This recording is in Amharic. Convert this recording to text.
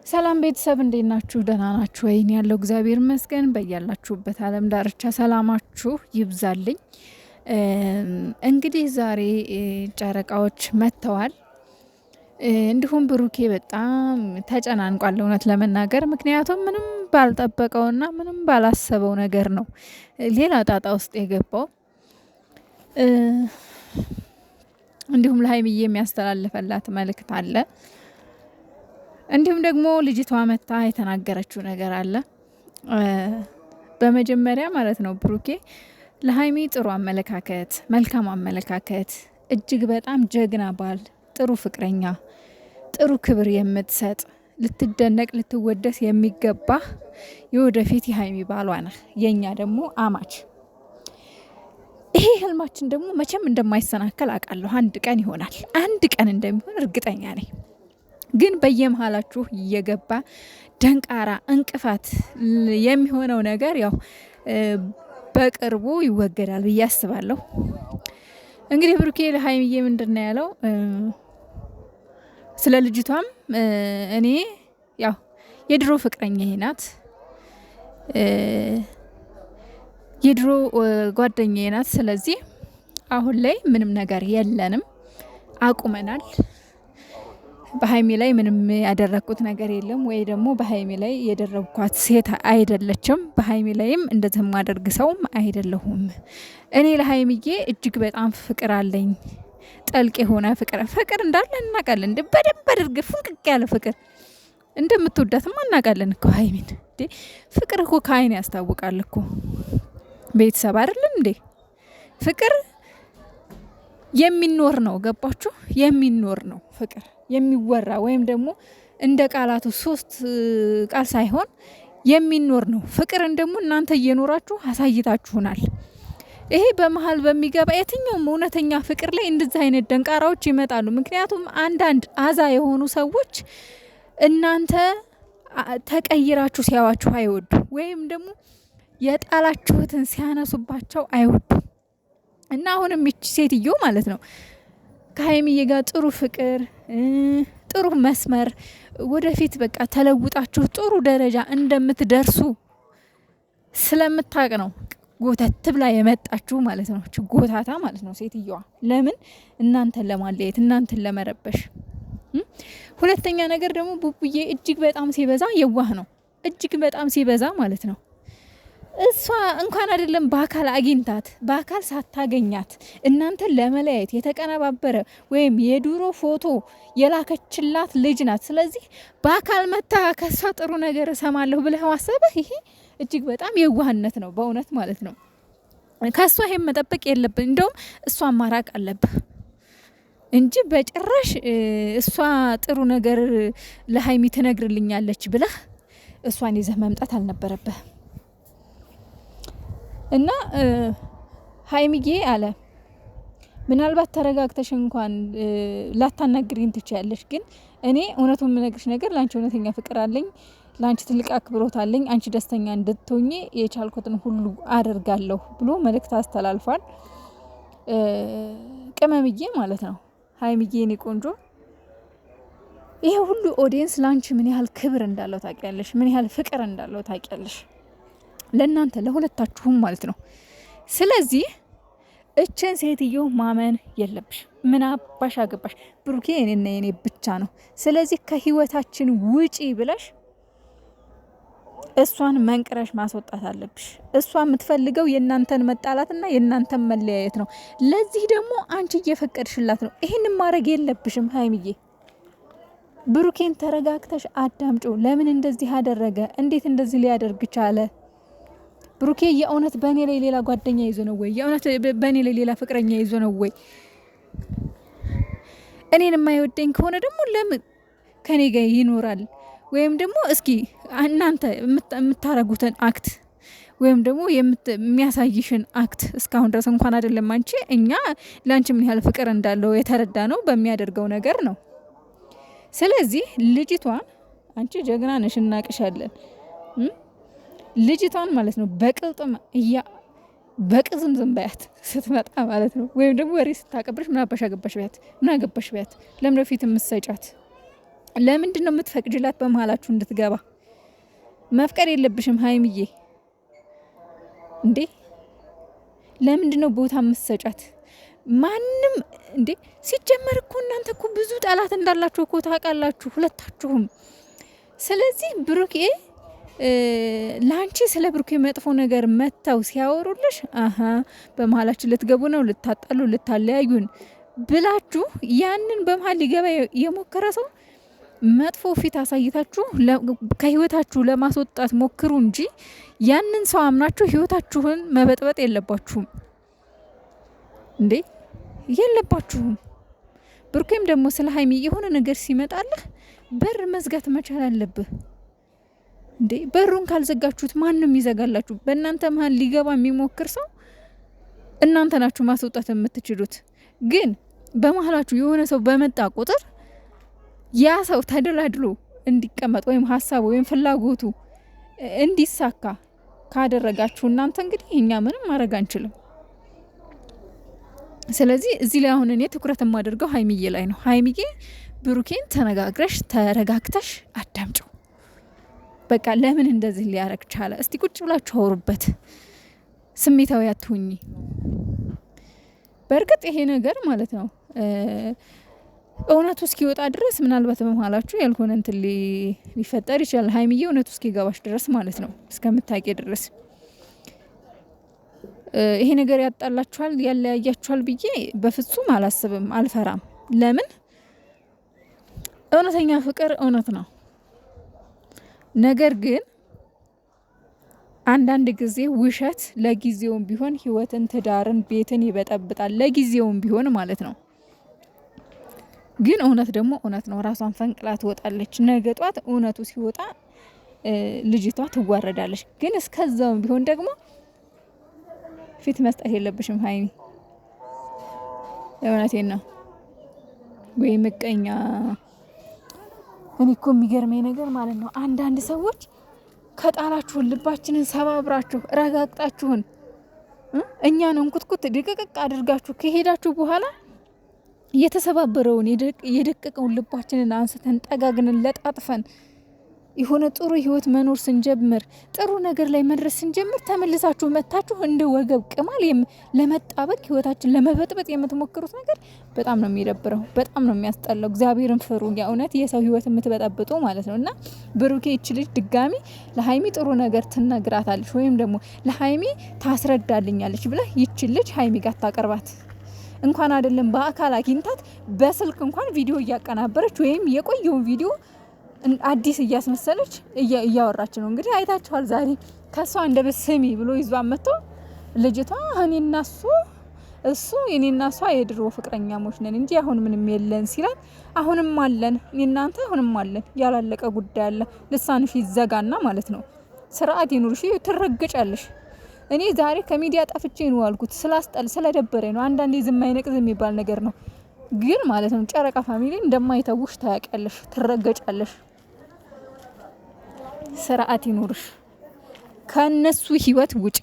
ሰላም ቤተሰብ እንዴት ናችሁ? ደህና ናችሁ ወይ? እኔ ያለው እግዚአብሔር ይመስገን። በያላችሁበት ዓለም ዳርቻ ሰላማችሁ ይብዛልኝ። እንግዲህ ዛሬ ጨረቃዎች መጥተዋል። እንዲሁም ብሩኬ በጣም ተጨናንቋል እውነት ለመናገር ምክንያቱም ምንም ባልጠበቀውና ምንም ባላሰበው ነገር ነው ሌላ ጣጣ ውስጥ የገባው። እንዲሁም ለሀይሚዬ የሚያስተላልፈላት መልእክት አለ። እንዲሁም ደግሞ ልጅቷ መታ የተናገረችው ነገር አለ። በመጀመሪያ ማለት ነው ብሩኬ ለሀይሚ ጥሩ አመለካከት፣ መልካም አመለካከት፣ እጅግ በጣም ጀግና ባል፣ ጥሩ ፍቅረኛ፣ ጥሩ ክብር የምትሰጥ ልትደነቅ ልትወደስ የሚገባ የወደፊት የሀይሚ ባሏ ነህ። የኛ ደግሞ አማች። ይሄ ህልማችን ደግሞ መቼም እንደማይሰናከል አውቃለሁ። አንድ ቀን ይሆናል፣ አንድ ቀን እንደሚሆን እርግጠኛ ነኝ። ግን በየመሃላችሁ እየገባ ደንቃራ እንቅፋት የሚሆነው ነገር ያው በቅርቡ ይወገዳል ብዬ አስባለሁ። እንግዲህ ብሩኬ ለሀይሚዬ ምንድነው ያለው? ስለ ልጅቷም እኔ ያው የድሮ ፍቅረኛዬ ናት፣ የድሮ ጓደኛዬ ናት። ስለዚህ አሁን ላይ ምንም ነገር የለንም፣ አቁመናል። በሀይሚ ላይ ምንም ያደረግኩት ነገር የለም፣ ወይ ደግሞ በሀይሚ ላይ የደረግኳት ሴት አይደለችም። በሀይሚ ላይም እንደዚህ ማደርግ ሰውም አይደለሁም። እኔ ለሀይሚዬ እጅግ በጣም ፍቅር አለኝ፣ ጠልቅ የሆነ ፍቅር እንዳለ እናውቃለን። እንደ በደንብ አድርግ ፍንቅቅ ያለ ፍቅር እንደምትወዳትም እናውቃለን እኮ ሀይሚን። ፍቅር እኮ ከአይን ያስታውቃል እኮ ቤተሰብ አይደለም እንዴ? ፍቅር የሚኖር ነው። ገባችሁ? የሚኖር ነው ፍቅር የሚወራ ወይም ደግሞ እንደ ቃላቱ 3 ቃል ሳይሆን የሚኖር ነው። ፍቅርን ደግሞ እናንተ እየኖራችሁ አሳይታችሁናል። ይሄ በመሀል በሚገባ የትኛውም እውነተኛ ፍቅር ላይ እንደዚህ አይነት ደንቃራዎች ይመጣሉ። ምክንያቱም አንዳንድ አዛ የሆኑ ሰዎች እናንተ ተቀይራችሁ ሲያዋችሁ አይወዱ፣ ወይም ደግሞ የጣላችሁትን ሲያነሱባቸው አይወዱ። እና አሁንም ይቺ ሴትዮ ማለት ነው ከሀይሚዬ ጋር ጥሩ ፍቅር፣ ጥሩ መስመር ወደፊት በቃ ተለውጣችሁ ጥሩ ደረጃ እንደምትደርሱ ስለምታውቅ ነው ጎተት ብላ የመጣችሁ ማለት ነው። ጎታታ ማለት ነው ሴትዮዋ። ለምን? እናንተን ለማለየት፣ እናንተን ለመረበሽ። ሁለተኛ ነገር ደግሞ ቡቡዬ እጅግ በጣም ሲበዛ የዋህ ነው። እጅግ በጣም ሲበዛ ማለት ነው። እሷ እንኳን አይደለም በአካል አግኝታት፣ በአካል ሳታገኛት እናንተን ለመለያየት የተቀነባበረ ወይም የድሮ ፎቶ የላከችላት ልጅ ናት። ስለዚህ በአካል መታ ከሷ ጥሩ ነገር እሰማለሁ ብለህ ማሰብህ ይሄ እጅግ በጣም የዋህነት ነው በእውነት ማለት ነው። ከሷ ይሄን መጠበቅ የለብን። እንደውም እሷ ማራቅ አለብህ እንጂ በጭራሽ እሷ ጥሩ ነገር ለሀይሚ ትነግርልኛለች ብለህ እሷን ይዘህ መምጣት አልነበረብህ። እና ሀይሚዬ አለ ምናልባት ተረጋግተሽ እንኳን ላታናግሪኝ ትችያለሽ፣ ግን እኔ እውነቱን የምነግርሽ ነገር ለአንቺ እውነተኛ ፍቅር አለኝ፣ ለአንቺ ትልቅ አክብሮት አለኝ፣ አንቺ ደስተኛ እንድትሆኚ የቻልኩትን ሁሉ አደርጋለሁ ብሎ መልእክት አስተላልፏል። ቅመምዬ ማለት ነው ሀይሚዬ፣ እኔ ቆንጆ፣ ይሄ ሁሉ ኦዲየንስ ለአንቺ ምን ያህል ክብር እንዳለው ታውቂያለሽ፣ ምን ያህል ፍቅር እንዳለው ታውቂያለሽ፣ ለእናንተ ለሁለታችሁም ማለት ነው። ስለዚህ እችን ሴትዮ ማመን የለብሽ። ምን አባሽ አገባሽ? ብሩኬ የኔና የኔ ብቻ ነው። ስለዚህ ከህይወታችን ውጪ ብለሽ እሷን መንቅረሽ ማስወጣት አለብሽ። እሷ የምትፈልገው የእናንተን መጣላትና የእናንተን መለያየት ነው። ለዚህ ደግሞ አንቺ እየፈቀድሽላት ነው። ይህንን ማድረግ የለብሽም ሀይሚዬ። ብሩኬን ተረጋግተሽ አዳምጮ ለምን እንደዚህ አደረገ? እንዴት እንደዚህ ሊያደርግ ቻለ? ብሩኬ የእውነት በእኔ ላይ ሌላ ጓደኛ ይዞ ነው ወይ? የእውነት በእኔ ላይ ሌላ ፍቅረኛ ይዞ ነው ወይ? እኔን የማይወደኝ ከሆነ ደግሞ ለምን ከኔ ጋር ይኖራል? ወይም ደግሞ እስኪ እናንተ የምታረጉትን አክት ወይም ደግሞ የሚያሳይሽን አክት እስካሁን ድረስ እንኳን አይደለም አንቺ እኛ ለአንቺ ምን ያህል ፍቅር እንዳለው የተረዳ ነው በሚያደርገው ነገር ነው። ስለዚህ ልጅቷን አንቺ ጀግና ነሽ፣ እናቅሻለን። ልጅቷን ማለት ነው በቅልጥም በቅዝምዝም በያት ስትመጣ ማለት ነው። ወይም ደግሞ ወሬ ስታቀብርሽ ምን አባሽ አገባሽ በያት፣ ምን አገባሽ በያት። ለምን ፊት የምትሰጫት ለምንድን ነው የምትፈቅጂላት በመሀላችሁ እንድትገባ? መፍቀድ የለብሽም ሀይሚዬ እንዴ። ለምንድን ነው ቦታ የምትሰጫት? ማንም እንዴ ሲጀመር እኮ እናንተ እኮ ብዙ ጠላት እንዳላችሁ እኮ ታውቃላችሁ ሁለታችሁም። ስለዚህ ብሩኬ ላንቺ ስለ ብሩኬ መጥፎ ነገር መተው ሲያወሩልሽ በመሀላችን ልትገቡ ነው፣ ልታጣሉ፣ ልታለያዩን ብላችሁ ያንን በመሀል ሊገባ የሞከረ ሰው መጥፎ ፊት አሳይታችሁ ከህይወታችሁ ለማስወጣት ሞክሩ እንጂ ያንን ሰው አምናችሁ ህይወታችሁን መበጥበጥ የለባችሁም እንዴ፣ የለባችሁም። ብሩኬም ደግሞ ስለ ሀይሚ የሆነ ነገር ሲመጣልህ በር መዝጋት መቻል አለብህ እንዴ። በሩን ካልዘጋችሁት ማንም ይዘጋላችሁ። በእናንተ መሀል ሊገባ የሚሞክር ሰው እናንተ ናችሁ ማስወጣት የምትችሉት። ግን በመሀላችሁ የሆነ ሰው በመጣ ቁጥር ያ ሰው ተደላድሎ እንዲቀመጥ ወይም ሀሳቡ ወይም ፍላጎቱ እንዲሳካ ካደረጋችሁ እናንተ እንግዲህ እኛ ምንም ማድረግ አንችልም። ስለዚህ እዚህ ላይ አሁን እኔ ትኩረት የማደርገው ሀይሚዬ ላይ ነው። ሀይሚዬ ብሩኬን ተነጋግረሽ ተረጋግተሽ አዳምጪው። በቃ ለምን እንደዚህ ሊያረግ ቻለ? እስቲ ቁጭ ብላችሁ አውሩበት። ስሜታዊ አትሁኚ። በእርግጥ ይሄ ነገር ማለት ነው እውነቱ እስኪወጣ ድረስ ምናልባት በመሀላችሁ ያልሆነ እንትን ሊፈጠር ይችላል። ሀይሚዬ እውነቱ እስኪገባሽ ድረስ ማለት ነው እስከምታውቂ ድረስ ይሄ ነገር ያጣላችኋል፣ ያለያያችኋል ብዬ በፍጹም አላስብም፣ አልፈራም። ለምን እውነተኛ ፍቅር እውነት ነው። ነገር ግን አንዳንድ ጊዜ ውሸት ለጊዜውም ቢሆን ህይወትን፣ ትዳርን፣ ቤትን ይበጠብጣል። ለጊዜውም ቢሆን ማለት ነው። ግን እውነት ደግሞ እውነት ነው። ራሷን ፈንቅላ ትወጣለች። ነገ ጧት እውነቱ ሲወጣ ልጅቷ ትዋረዳለች። ግን እስከዛውም ቢሆን ደግሞ ፊት መስጠት የለብሽም ሀይሚ። እውነቴን ነው። ወይ ምቀኛ። እኔ እኮ የሚገርመኝ ነገር ማለት ነው አንዳንድ ሰዎች ከጣላችሁን ልባችንን ሰባብራችሁ ረጋግጣችሁን እኛን እንቁጥቁጥ ድቅቅቅ አድርጋችሁ ከሄዳችሁ በኋላ የተሰባበረውን የደቀቀውን ልባችንን አንስተን ጠጋግንን ለጣጥፈን የሆነ ጥሩ ህይወት መኖር ስንጀምር፣ ጥሩ ነገር ላይ መድረስ ስንጀምር ተመልሳችሁ መታችሁ እንደ ወገብ ቅማል ለመጣበቅ ህይወታችን ለመበጥበጥ የምትሞክሩት ነገር በጣም ነው የሚደብረው፣ በጣም ነው የሚያስጠላው። እግዚአብሔርን ፍሩ። የእውነት የሰው ህይወት የምትበጠብጡ ማለት ነው። እና ብሩኬ ይች ልጅ ድጋሚ ለሀይሚ ጥሩ ነገር ትነግራታለች ወይም ደግሞ ለሀይሚ ታስረዳልኛለች ብለህ ይች ልጅ ሀይሚ ጋር ታቀርባት። እንኳን አይደለም በአካል አግኝታት በስልክ እንኳን ቪዲዮ እያቀናበረች ወይም የቆየውን ቪዲዮ አዲስ እያስመሰለች እያወራች ነው። እንግዲህ አይታችኋል። ዛሬ ከሷ እንደ በስሚ ብሎ ይዟን መጥቶ ልጅቷ እኔና እሱ የኔና እሷ የድሮ ፍቅረኛሞች ነን እንጂ አሁን ምንም የለን ሲላል፣ አሁንም አለን እናንተ አሁንም አለን፣ ያላለቀ ጉዳይ አለ። ልሳንሽ ይዘጋና ማለት ነው። ስርዓት ይኑርሽ። ትረግጫለሽ። እኔ ዛሬ ከሚዲያ ጠፍቼ ነው ያልኩት ስለደበረኝ ነው። አንዳንዴ ዝም አይነቅዝ የሚባል ነገር ነው። ግን ማለት ነው ጨረቃ ፋሚሊ እንደማይተውሽ ታያቂያለሽ፣ ትረገጫለሽ። ስርዓት ይኑርሽ። ከነሱ ህይወት ውጪ